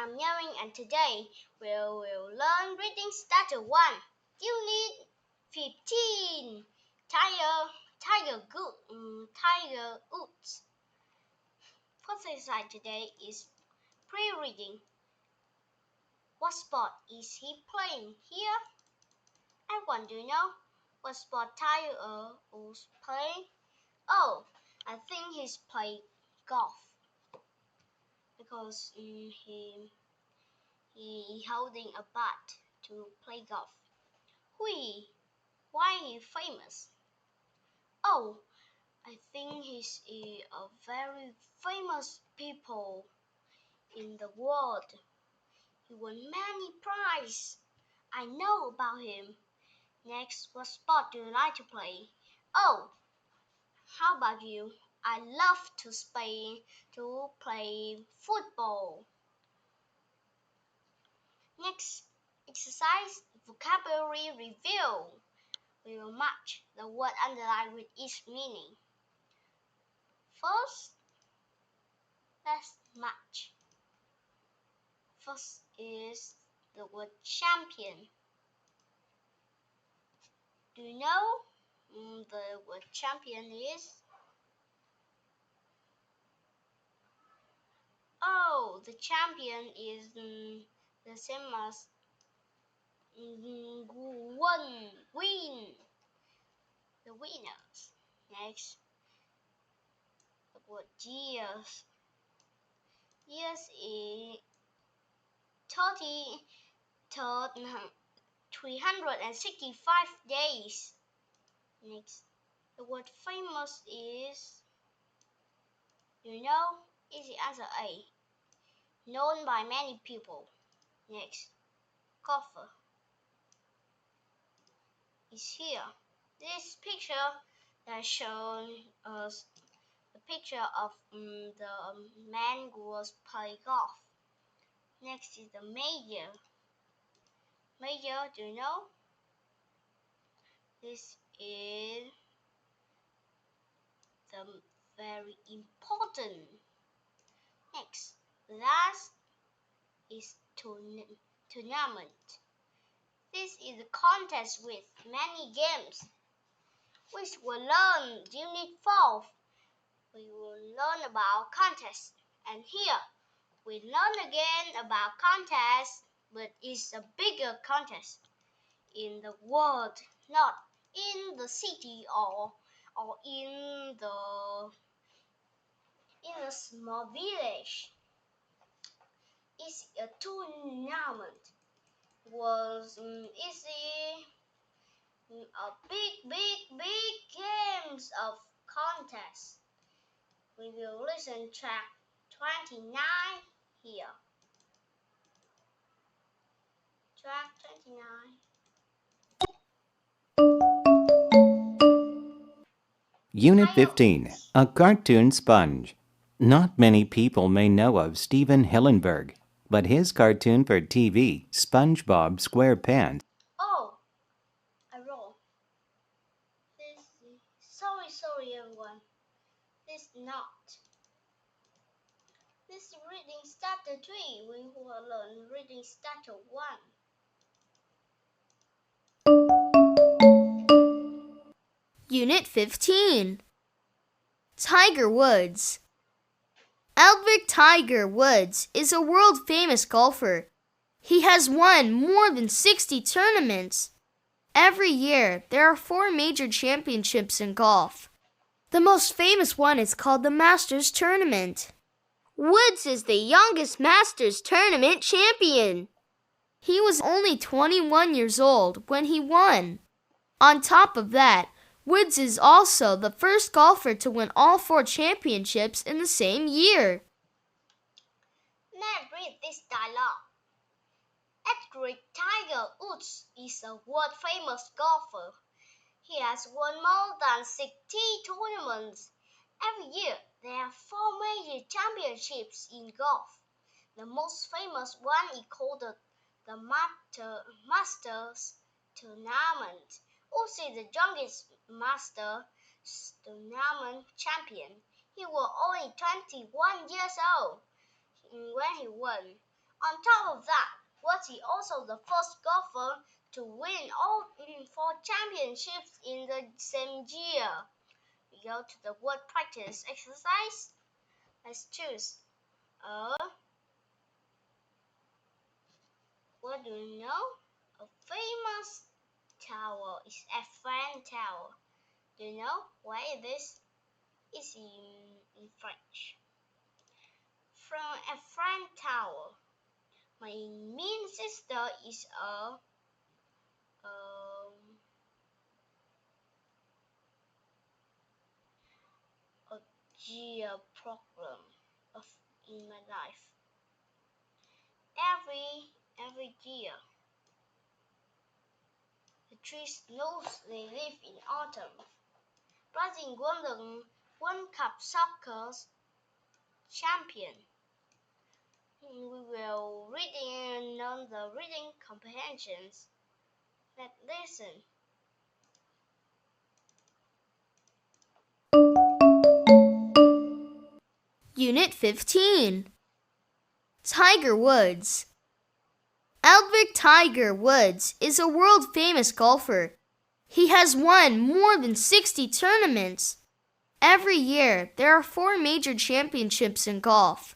I'm Yawing and today we will learn reading starter 1, Unit 15, Tiger Woods. First exercise today is pre-reading. What sport is he playing here? I want to know what sport Tiger Woods playing. Oh, I think he's playing golf because he holding a bat to play golf. Why he famous? Oh, I think he's a very famous people in the world. He won many prizes. I know about him. Next, what sport do you like to play? Oh, how about you? I love to play football. Next, exercise vocabulary review. We will match the word underlined with each meaning. First, let's match. First is the word champion. Do you know the word champion is? Oh, the champion is the same as win, the winners. Next, the word years. Years is 365 days. Next, the word famous is, you know, easy answer A, known by many people. Next, golfer is here. This picture that shows us the picture of the man who was playing golf. Next is the major. Major, do you know? This is the very important. Next, last is tournament. This is a contest with many games, which we'll learn Unit 4. We will learn about contests, and here we learn again about contests, but it's a bigger contest in the world, not in the city or in a small village. It's a tournament. Was easy a big games of contest. We will listen track 29 here. Track 29. Unit 15, A Cartoon Sponge. Not many people may know of Stephen Hillenburg, but his cartoon for TV, SpongeBob SquarePants. Oh, I roll. Sorry everyone. This not. This reading starter 3. We will learn reading starter 1. Unit 15. Tiger Woods. Albert Tiger Woods is a world-famous golfer. He has won more than 60 tournaments. Every year, there are 4 major championships in golf. The most famous one is called the Masters Tournament. Woods is the youngest Masters Tournament champion. He was only 21 years old when he won. On top of that, Woods is also the first golfer to win all 4 championships in the same year. Let's read this dialogue. Edric Tiger Woods is a world-famous golfer. He has won more than 60 tournaments. Every year, there are 4 major championships in golf. The most famous one is called the Masters Tournament. Woods is the youngest Masters Tournament champion. He was only 21 years old when he won. On top of that, Woods is also the first golfer to win all 4 championships in the same year. We go to the word practice exercise. Let's choose what do you know? A famous tower is Eiffel Tower. Do you know where it is? It's in French. From Eiffel Tower, my mean sister is a gear problem in my life. Every year, the trees knows they live in autumn. Brazil won the World Cup soccer champion. We will reading on the reading comprehensions. Let's listen. Unit 15. Tiger Woods. Albert Tiger Woods is a world-famous golfer. He has won more than 60 tournaments. Every year, there are 4 major championships in golf.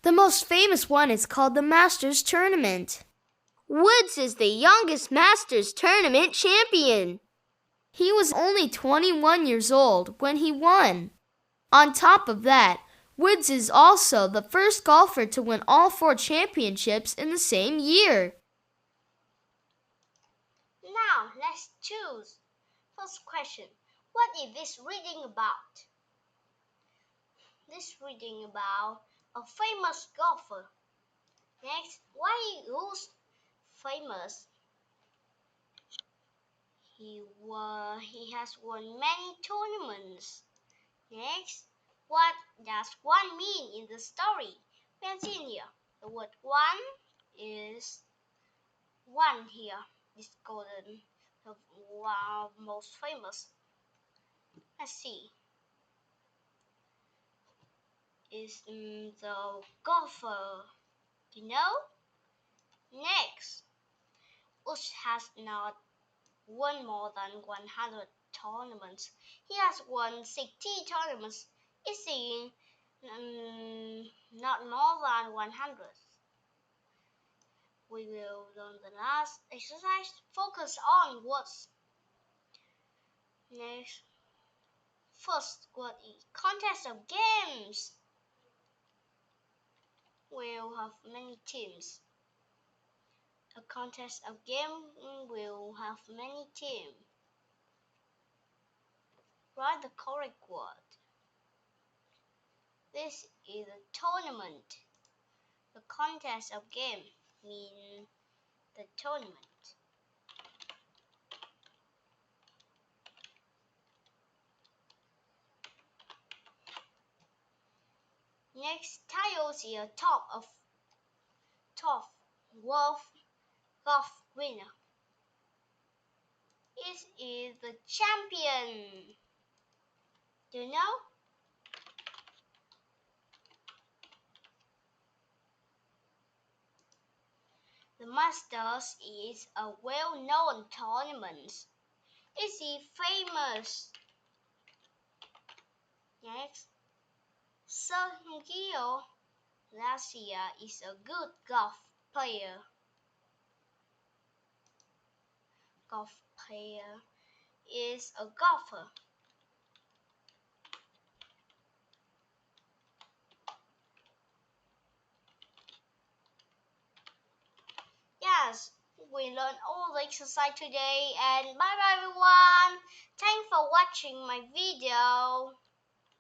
The most famous one is called the Masters Tournament. Woods is the youngest Masters Tournament champion. He was only 21 years old when he won. On top of that, Woods is also the first golfer to win all 4 championships in the same year. Now, let's choose. First question. What is this reading about? This reading about a famous golfer. Next, why who's famous? He has won many tournaments. Next, what does one mean in the story? We can see here. The word one is one here. It's golden, the one most famous. Let's see. Is the golfer, you know? Next, Ush has not won more than 100 tournaments. He has won 60 tournaments. Is he not more than 100? We will learn the last exercise. Focus on words. Next, first word is contest of games. We'll have many teams. A contest of game will have many teams. Write the correct word. This is a tournament. The contest of game means the tournament. Next, titles is a top golf winner. It is the champion. Do you know? The Masters is a well-known tournament. Is he famous? Next, Sergio Garcia is a good golf player. Golf player is a golfer. Yes, we learned all the exercise today, and bye bye everyone. Thanks for watching my video.